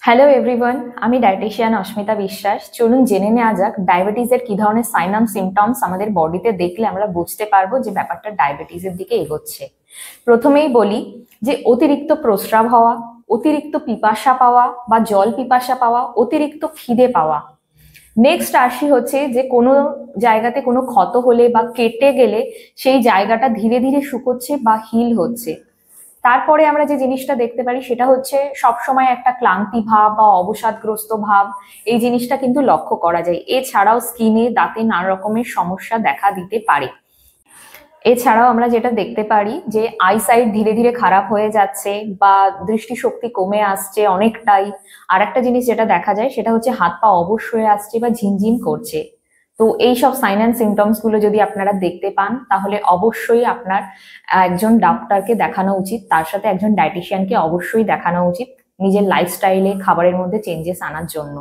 Hello everyone, আমি dietician অস্মিতা বিশ্বাস। চলুন জেনে নেওয়া যাক ডায়াবেটিসের কি ধরনের সাইন অ্যান্ড সিমটমস আমাদের বডিতে দেখলে আমরা বুঝতে পারবো যে ব্যাপারটা ডায়াবেটিসের দিকে এগোচ্ছে। প্রথমেই বলি যে অতিরিক্ত প্রস্রাব হওয়া, অতিরিক্ত পিপাসা পাওয়া বা জল পিপাসা পাওয়া, অতিরিক্ত খিদে পাওয়া। নেক্সট আসি হচ্ছে যে কোনো জায়গাতে কোনো ক্ষত হলে বা কেটে গেলে সেই জায়গাটা ধীরে ধীরে শুকোচ্ছে বা হিল হচ্ছে। তারপরে আমরা যে জিনিসটা দেখতে পারি সেটা হচ্ছে সবসময় একটা ক্লান্তি ভাব বা অবসাদগ্রস্ত ভাব, এই জিনিসটা কিন্তু লক্ষ্য করা যায়। এছাড়াও স্কিনে দাঁতে নানা রকমের সমস্যা দেখা দিতে পারে। এছাড়াও আমরা যেটা দেখতে পারি যে আইসাইট ধীরে ধীরে খারাপ হয়ে যাচ্ছে বা দৃষ্টিশক্তি কমে আসছে অনেকটাই। আর একটা জিনিস যেটা দেখা যায় সেটা হচ্ছে হাত পা অবশ হয়ে আসছে বা ঝিনঝিন করছে। তো এই সব সাইন অ্যান্ড সিমটমস গুলো যদি আপনারা দেখতে পান তাহলে অবশ্যই আপনার একজন ডাক্তারকে দেখানো উচিত, তার সাথে একজন ডায়েটিশিয়ানকে অবশ্যই দেখানো উচিত নিজের লাইফস্টাইলে খাবারের মধ্যে চেঞ্জেস আনার জন্য।